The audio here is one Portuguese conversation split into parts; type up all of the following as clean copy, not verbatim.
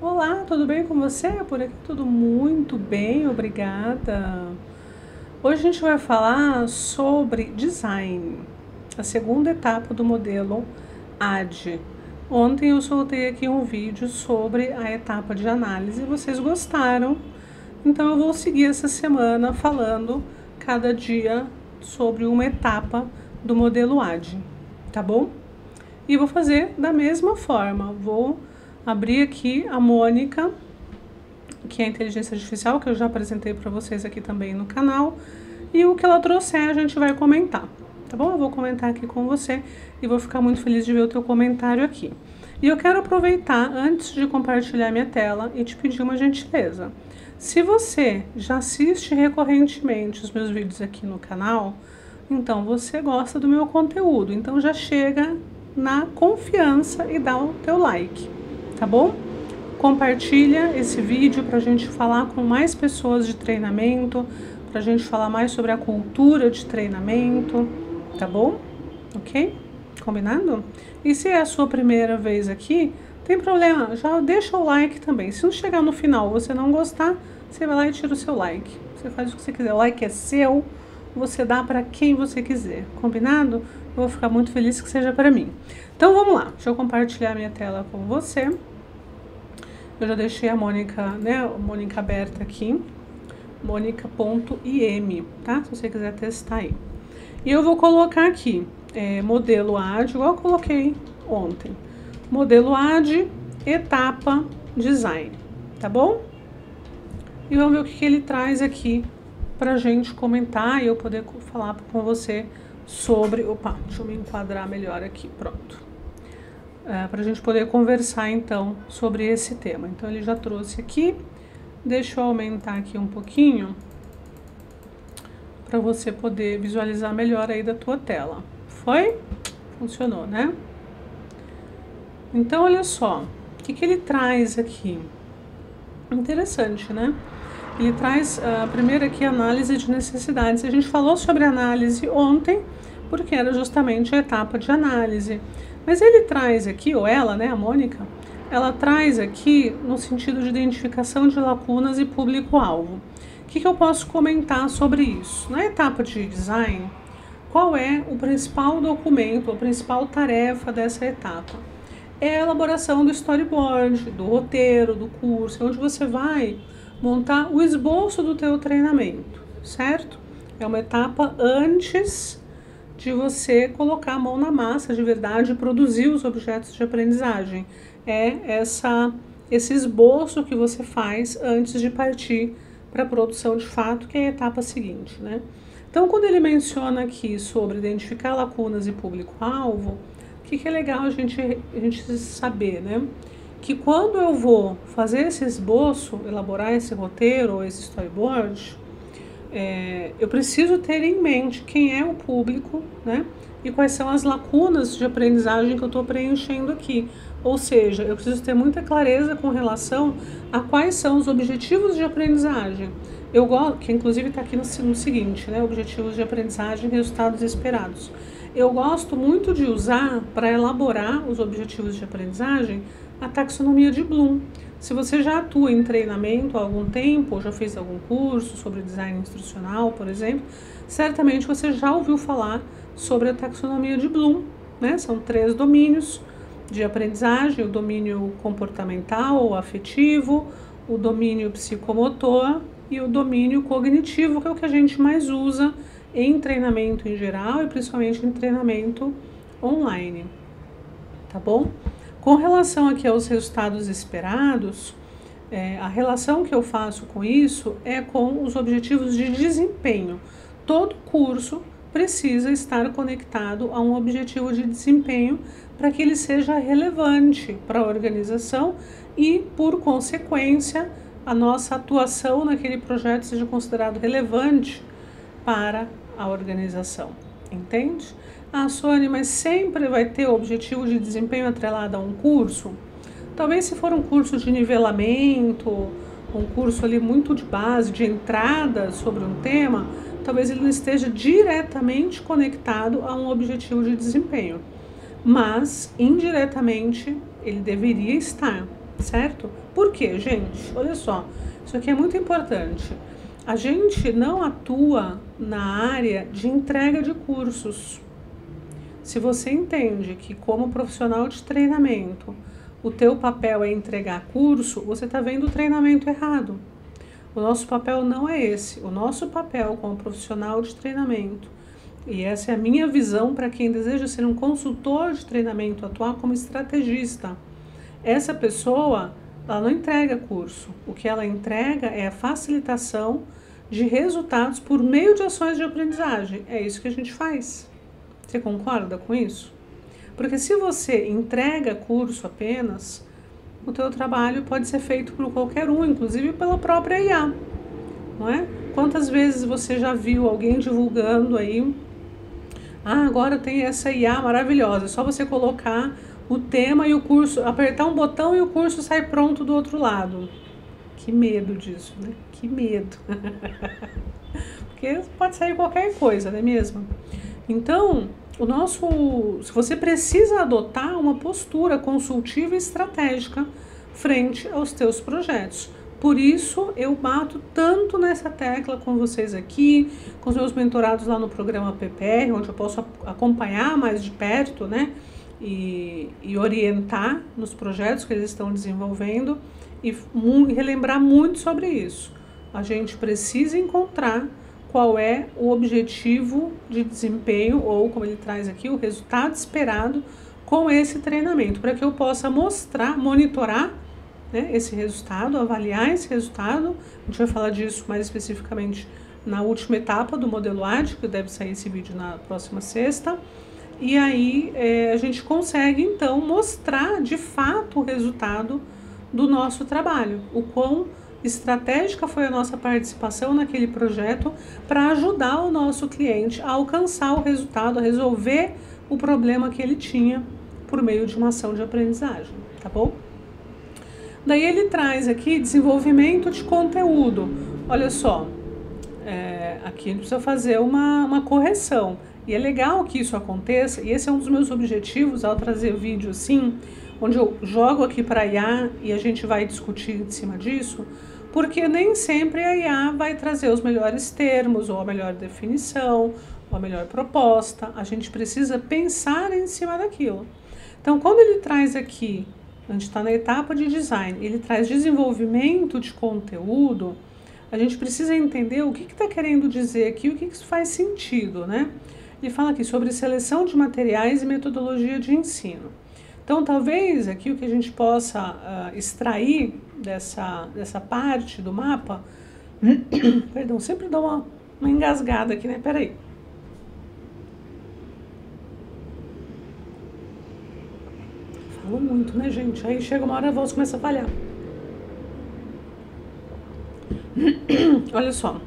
Olá, tudo bem com você? Por aqui tudo muito bem, obrigada. Hoje a gente vai falar sobre design, a segunda etapa do modelo AD. Ontem eu soltei aqui um vídeo sobre a etapa de análise e vocês gostaram, então eu vou seguir essa semana falando cada dia sobre uma etapa do modelo AD, tá bom? E vou fazer da mesma forma, vou abrir aqui a Mônica, que é a inteligência artificial, que eu já apresentei para vocês aqui também no canal, e o que ela trouxer a gente vai comentar, tá bom? Eu vou comentar aqui com você e vou ficar muito feliz de ver o teu comentário aqui. E eu quero aproveitar, antes de compartilhar minha tela, e te pedir uma gentileza. Se você já assiste recorrentemente os meus vídeos aqui no canal, então você gosta do meu conteúdo, então já chega na confiança e dá o teu like, tá bom? Compartilha esse vídeo para a gente falar com mais pessoas de treinamento, para a gente falar mais sobre a cultura de treinamento, tá bom? Ok? Combinado? E se é a sua primeira vez aqui, tem problema, já deixa o like também. Se não chegar no final você não gostar, você vai lá e tira o seu like. Você faz o que você quiser, o like é seu, você dá para quem você quiser, combinado? Eu vou ficar muito feliz que seja para mim. Então vamos lá, deixa eu compartilhar minha tela com você. Eu já deixei a Mônica, né, a Mônica aberta aqui, Mônica.im, tá? Se você quiser testar aí. E eu vou colocar aqui, modelo AD, igual eu coloquei ontem. Modelo AD, etapa, design, tá bom? E vamos ver o que ele traz aqui pra gente comentar e eu poder falar com você sobre... Opa, deixa eu me enquadrar melhor aqui, pronto. Pra gente poder conversar então sobre esse tema. Então ele já trouxe aqui, deixa eu aumentar aqui um pouquinho para você poder visualizar melhor aí da tua tela. Foi? Funcionou, né? Então olha só, o que ele traz aqui? Interessante, né? Ele traz primeiro aqui análise de necessidades. A gente falou sobre análise ontem, porque era justamente a etapa de análise. Mas ele traz aqui, ou ela, né, a Mônica, ela traz aqui no sentido de identificação de lacunas e público-alvo. O que eu posso comentar sobre isso? Na etapa de design, qual é o principal documento, a principal tarefa dessa etapa? É a elaboração do storyboard, do roteiro, do curso, onde você vai montar o esboço do teu treinamento, certo? É uma etapa antes de você colocar a mão na massa de verdade e produzir os objetos de aprendizagem. É esse esboço que você faz antes de partir para a produção de fato, que é a etapa seguinte, né? Então, quando ele menciona aqui sobre identificar lacunas e público-alvo, o que é legal a gente saber, né? Que quando eu vou fazer esse esboço, elaborar esse roteiro ou esse storyboard, eu preciso ter em mente quem é o público, né? E quais são as lacunas de aprendizagem que eu estou preenchendo aqui. Ou seja, eu preciso ter muita clareza com relação a quais são os objetivos de aprendizagem. Eu gosto, que inclusive está aqui no seguinte, né? Objetivos de aprendizagem e resultados esperados. Eu gosto muito de usar, para elaborar os objetivos de aprendizagem, a taxonomia de Bloom. Se você já atua em treinamento há algum tempo, ou já fez algum curso sobre design instrucional, por exemplo, certamente você já ouviu falar sobre a taxonomia de Bloom, né? São 3 domínios de aprendizagem: o domínio comportamental ou afetivo, o domínio psicomotor e o domínio cognitivo, que é o que a gente mais usa em treinamento em geral e principalmente em treinamento online, tá bom? Com relação aqui aos resultados esperados, a relação que eu faço com isso é com os objetivos de desempenho. Todo curso precisa estar conectado a um objetivo de desempenho para que ele seja relevante para a organização e, por consequência, a nossa atuação naquele projeto seja considerado relevante para a organização, entende? Ah, Sônia, mas sempre vai ter o objetivo de desempenho atrelado a um curso? Talvez se for um curso de nivelamento, um curso ali muito de base, de entrada sobre um tema, talvez ele não esteja diretamente conectado a um objetivo de desempenho. Mas, indiretamente, ele deveria estar, certo? Por quê, gente? Olha só, isso aqui é muito importante. A gente não atua na área de entrega de cursos. Se você entende que como profissional de treinamento, o teu papel é entregar curso, você está vendo o treinamento errado. O nosso papel não é esse. O nosso papel como profissional de treinamento, e essa é a minha visão para quem deseja ser um consultor de treinamento, atuar como estrategista. Essa pessoa, ela não entrega curso. O que ela entrega é a facilitação de resultados por meio de ações de aprendizagem. É isso que a gente faz. Você concorda com isso? Porque se você entrega curso apenas, o teu trabalho pode ser feito por qualquer um, inclusive pela própria IA, não é? Quantas vezes você já viu alguém divulgando aí, agora tem essa IA maravilhosa, é só você colocar o tema e o curso, apertar um botão e o curso sai pronto do outro lado. Que medo disso, né? Que medo. Porque pode sair qualquer coisa, não é mesmo? Então, se você precisa adotar uma postura consultiva e estratégica frente aos teus projetos. Por isso, eu bato tanto nessa tecla com vocês aqui, com os meus mentorados lá no programa PPR, onde eu posso acompanhar mais de perto, né? E orientar nos projetos que eles estão desenvolvendo e relembrar muito sobre isso. A gente precisa encontrar qual é o objetivo de desempenho, ou como ele traz aqui, o resultado esperado com esse treinamento, para que eu possa monitorar, né, esse resultado, avaliar esse resultado. A gente vai falar disso mais especificamente na última etapa do modelo AD, que deve sair esse vídeo na próxima sexta. E aí a gente consegue então mostrar de fato o resultado do nosso trabalho, o quão estratégica foi a nossa participação naquele projeto para ajudar o nosso cliente a alcançar o resultado, a resolver o problema que ele tinha por meio de uma ação de aprendizagem, tá bom? Daí ele traz aqui desenvolvimento de conteúdo. Olha só, aqui a gente precisa fazer uma correção. E é legal que isso aconteça, e esse é um dos meus objetivos ao trazer vídeo assim, onde eu jogo aqui para a IA e a gente vai discutir em cima disso, porque nem sempre a IA vai trazer os melhores termos, ou a melhor definição, ou a melhor proposta. A gente precisa pensar em cima daquilo. Então, quando ele traz aqui, a gente está na etapa de design, ele traz desenvolvimento de conteúdo, a gente precisa entender o que está querendo dizer aqui, o que isso faz sentido, né? Ele fala aqui sobre seleção de materiais e metodologia de ensino. Então, talvez aqui o que a gente possa extrair dessa parte do mapa, perdão, sempre dou uma engasgada aqui, né? Peraí. Falo muito, né, gente? Aí chega uma hora a voz começa a falhar. Olha só.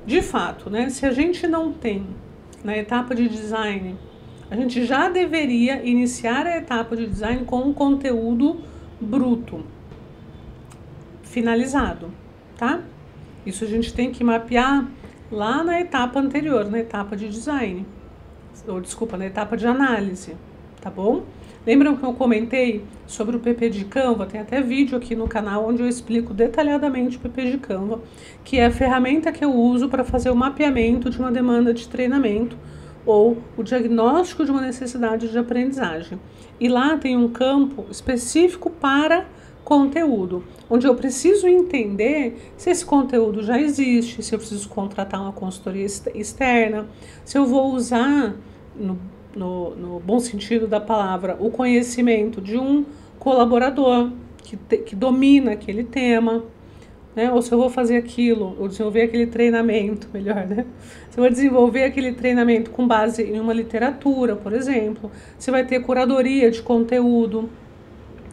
De fato, né? Se a gente não tem na etapa de design, a gente já deveria iniciar a etapa de design com um conteúdo bruto, finalizado, tá? Isso a gente tem que mapear lá na etapa anterior, na etapa de design, ou desculpa, na etapa de análise, tá bom? Lembram que eu comentei sobre o PP de Canva? Tem até vídeo aqui no canal onde eu explico detalhadamente o PP de Canva, que é a ferramenta que eu uso para fazer o mapeamento de uma demanda de treinamento ou o diagnóstico de uma necessidade de aprendizagem. E lá tem um campo específico para conteúdo, onde eu preciso entender se esse conteúdo já existe, se eu preciso contratar uma consultoria externa, se eu vou usar, no bom sentido da palavra, o conhecimento de um colaborador que domina aquele tema, né? Ou se eu vou fazer aquilo, ou desenvolver aquele treinamento, melhor, né? Se eu vou desenvolver aquele treinamento com base em uma literatura, por exemplo, se vai ter curadoria de conteúdo,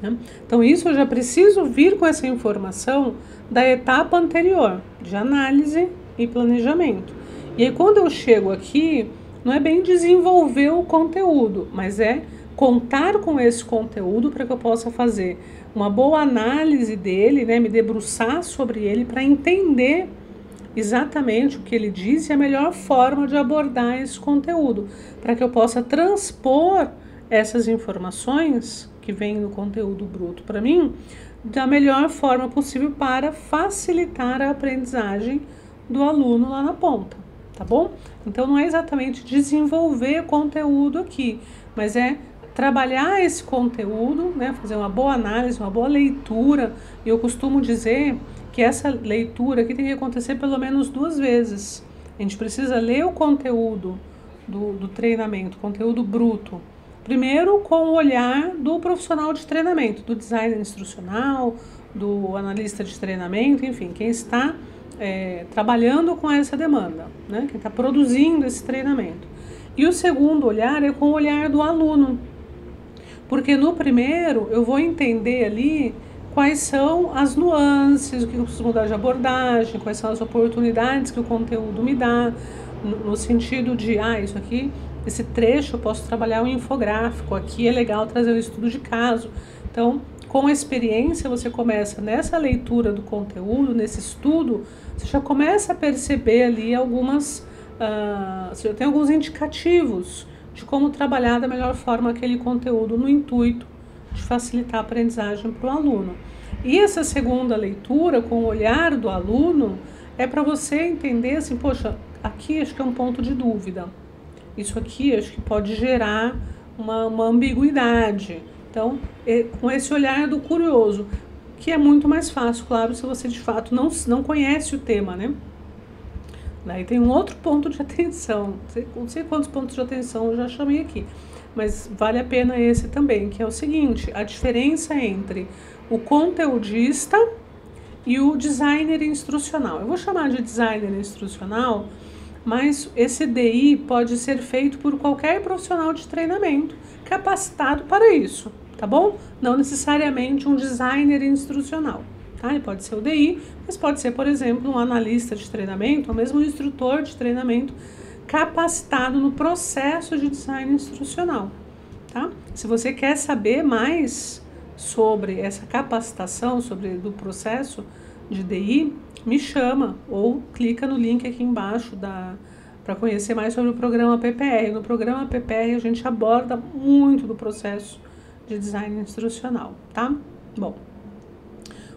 né? Então isso eu já preciso vir com essa informação da etapa anterior, de análise e planejamento. E aí quando eu chego aqui, não é bem desenvolver o conteúdo, mas é contar com esse conteúdo para que eu possa fazer uma boa análise dele, né, me debruçar sobre ele para entender exatamente o que ele diz e a melhor forma de abordar esse conteúdo, para que eu possa transpor essas informações que vem no conteúdo bruto para mim, da melhor forma possível para facilitar a aprendizagem do aluno lá na ponta, tá bom? Então não é exatamente desenvolver conteúdo aqui, mas é trabalhar esse conteúdo, né, fazer uma boa análise, uma boa leitura. Eu costumo dizer que essa leitura aqui tem que acontecer pelo menos 2 vezes. A gente precisa ler o conteúdo do treinamento, conteúdo bruto. Primeiro com o olhar do profissional de treinamento, do designer instrucional, do analista de treinamento, enfim, quem está trabalhando com essa demanda, né, quem está produzindo esse treinamento. E o segundo olhar é com o olhar do aluno, porque no primeiro eu vou entender ali quais são as nuances, o que eu preciso mudar de abordagem, quais são as oportunidades que o conteúdo me dá, no sentido de, isso aqui, esse trecho eu posso trabalhar um infográfico, aqui é legal trazer um estudo de caso. Então, com a experiência, você começa nessa leitura do conteúdo, nesse estudo, você já começa a perceber ali você tem alguns indicativos de como trabalhar da melhor forma aquele conteúdo no intuito de facilitar a aprendizagem para o aluno. E essa segunda leitura, com o olhar do aluno, é para você entender assim, poxa, aqui acho que é um ponto de dúvida. Isso aqui acho que pode gerar uma ambiguidade. Então, com esse olhar do curioso, que é muito mais fácil, claro, se você de fato não conhece o tema, né? Daí tem um outro ponto de atenção, não sei quantos pontos de atenção eu já chamei aqui, mas vale a pena esse também, que é o seguinte, a diferença entre o conteudista e o designer instrucional. Eu vou chamar de designer instrucional, mas esse DI pode ser feito por qualquer profissional de treinamento capacitado para isso, tá bom? Não necessariamente um designer instrucional. Ele pode ser o DI, mas pode ser, por exemplo, um analista de treinamento, ou mesmo um instrutor de treinamento capacitado no processo de design instrucional, tá? Se você quer saber mais sobre essa capacitação, do processo de DI, me chama ou clica no link aqui embaixo para conhecer mais sobre o programa PPR. No programa PPR a gente aborda muito do processo de design instrucional, tá? Bom,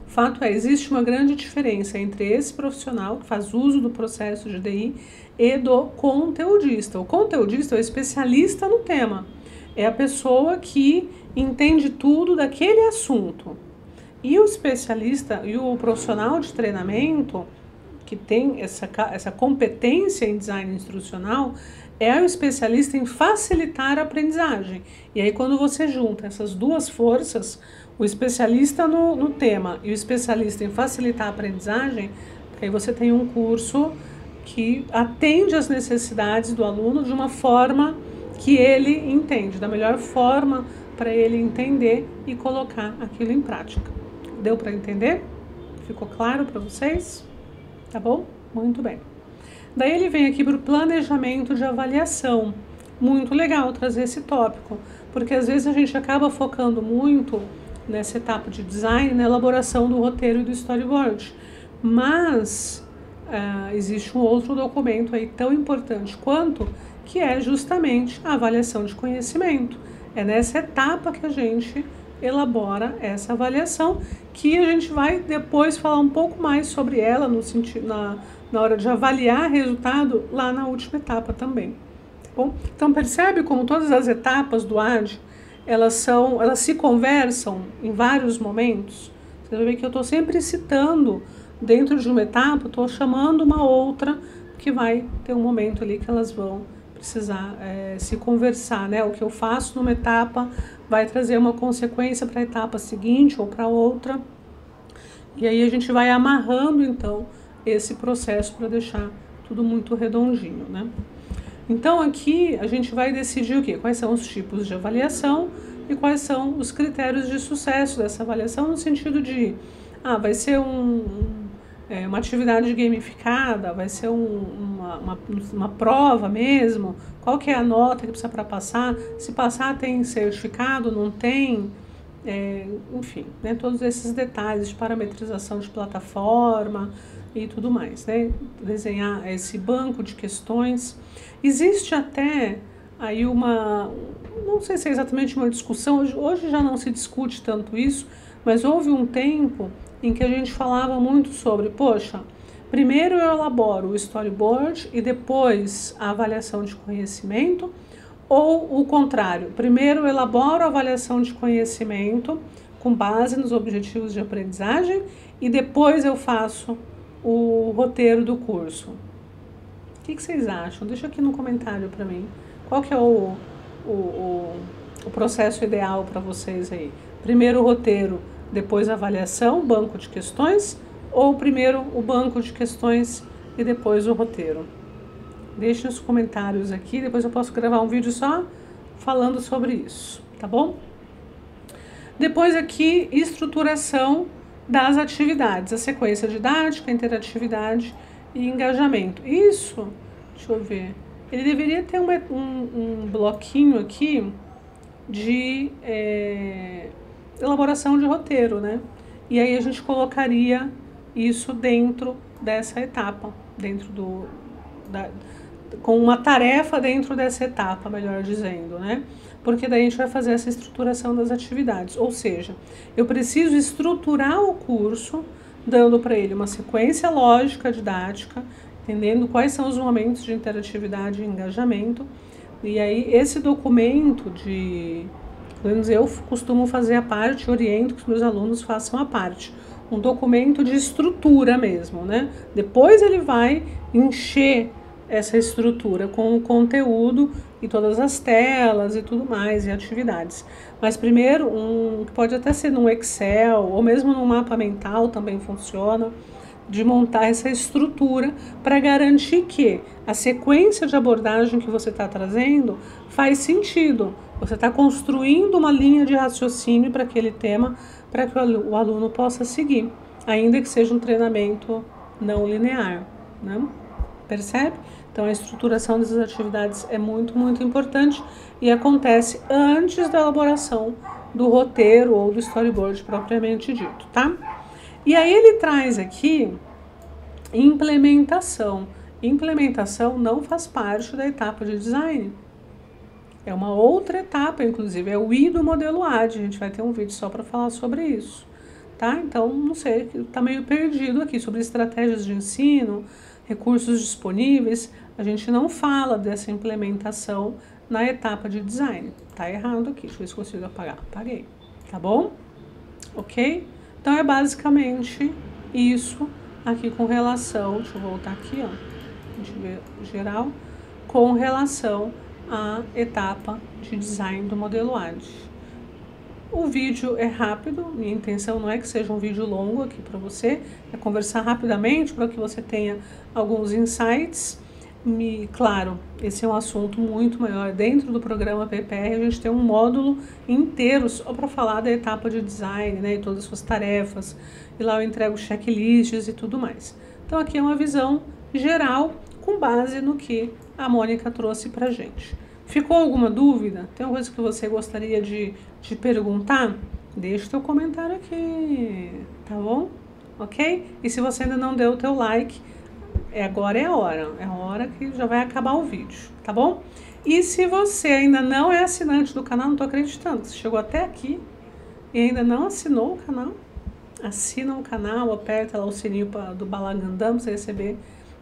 o fato é, existe uma grande diferença entre esse profissional que faz uso do processo de DI e do conteudista. O conteudista é o especialista no tema, é a pessoa que entende tudo daquele assunto. E o especialista e o profissional de treinamento, que tem essa competência em design instrucional, é o especialista em facilitar a aprendizagem. E aí quando você junta essas duas forças, o especialista no tema e o especialista em facilitar a aprendizagem, aí você tem um curso que atende às necessidades do aluno de uma forma que ele entende, da melhor forma para ele entender e colocar aquilo em prática. Deu para entender? Ficou claro para vocês? Tá bom? Muito bem. Daí ele vem aqui para o planejamento de avaliação. Muito legal trazer esse tópico, porque às vezes a gente acaba focando muito nessa etapa de design, na elaboração do roteiro e do storyboard. Mas existe um outro documento aí tão importante quanto, que é justamente a avaliação de conhecimento. É nessa etapa que a gente elabora essa avaliação, que a gente vai depois falar um pouco mais sobre ela no sentido, na hora de avaliar resultado lá na última etapa também. Tá bom? Então percebe como todas as etapas do AD, elas se conversam em vários momentos. Você vai ver que eu estou sempre citando dentro de uma etapa, estou chamando uma outra, que vai ter um momento ali que elas vão precisar se conversar, né? O que eu faço numa etapa vai trazer uma consequência para a etapa seguinte ou para outra. E aí a gente vai amarrando, então, esse processo para deixar tudo muito redondinho, né? Então aqui a gente vai decidir o quê? Quais são os tipos de avaliação e quais são os critérios de sucesso dessa avaliação, no sentido de, vai ser uma atividade gamificada, vai ser uma prova mesmo, qual que é a nota que precisa para passar, se passar tem certificado, não tem, enfim, né, todos esses detalhes de parametrização de plataforma e tudo mais, né, desenhar esse banco de questões. Existe até aí não sei se é exatamente uma discussão, hoje já não se discute tanto isso, mas houve um tempo em que a gente falava muito sobre, poxa, primeiro eu elaboro o storyboard e depois a avaliação de conhecimento, ou o contrário, primeiro eu elaboro a avaliação de conhecimento com base nos objetivos de aprendizagem e depois eu faço o roteiro do curso. O que vocês acham? Deixa aqui no comentário para mim. Qual que é o processo ideal para vocês aí? Primeiro o roteiro, depois a avaliação, banco de questões, ou primeiro o banco de questões e depois o roteiro? Deixe nos comentários aqui, depois eu posso gravar um vídeo só falando sobre isso, tá bom? Depois aqui, estruturação das atividades, a sequência didática, interatividade e engajamento. Isso, deixa eu ver, ele deveria ter um bloquinho aqui de elaboração de roteiro, né? E aí a gente colocaria isso dentro dessa etapa, com uma tarefa dentro dessa etapa, melhor dizendo, né? Porque daí a gente vai fazer essa estruturação das atividades, ou seja, eu preciso estruturar o curso, dando para ele uma sequência lógica didática, entendendo quais são os momentos de interatividade e engajamento, e aí esse documento pelo menos eu costumo fazer a parte, oriento que os meus alunos façam a parte, um documento de estrutura mesmo, né? Depois ele vai encher essa estrutura com o conteúdo e todas as telas e tudo mais, e atividades. Mas primeiro, pode até ser num Excel ou mesmo num mapa mental também funciona, de montar essa estrutura para garantir que a sequência de abordagem que você está trazendo faz sentido. Você está construindo uma linha de raciocínio para aquele tema, para que o aluno possa seguir, ainda que seja um treinamento não linear, né? Percebe? Então, a estruturação dessas atividades é muito, muito importante e acontece antes da elaboração do roteiro ou do storyboard propriamente dito, tá? E aí ele traz aqui implementação. Implementação não faz parte da etapa de design. É uma outra etapa, inclusive, é o I do modelo AD. A gente vai ter um vídeo só para falar sobre isso, tá? Então, não sei, tá meio perdido aqui sobre estratégias de ensino, recursos disponíveis. A gente não fala dessa implementação na etapa de design. Tá errado aqui. Deixa eu ver se consigo apagar. Apaguei. Tá bom? Ok? Então, é basicamente isso aqui com relação... Deixa eu voltar aqui, ó. A gente vê geral. Com relação à etapa de design do modelo AD. O vídeo é rápido, minha intenção não é que seja um vídeo longo aqui para você, é conversar rapidamente para que você tenha alguns insights. Claro, esse é um assunto muito maior. Dentro do programa PPR, a gente tem um módulo inteiro só para falar da etapa de design, né, e todas as suas tarefas, e lá eu entrego checklists e tudo mais. Então aqui é uma visão geral com base no que a Mônica trouxe pra gente. Ficou alguma dúvida? Tem alguma coisa que você gostaria de perguntar? Deixa o teu comentário aqui, tá bom? Ok? E se você ainda não deu o teu like, agora é a hora que já vai acabar o vídeo, tá bom? E se você ainda não é assinante do canal, não tô acreditando, você chegou até aqui e ainda não assinou o canal, assina o canal, aperta lá o sininho do Balagandã pra você receber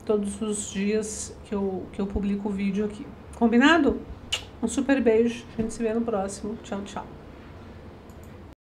todos os dias que eu publico o vídeo aqui. Combinado? Um super beijo, a gente se vê no próximo. Tchau, tchau.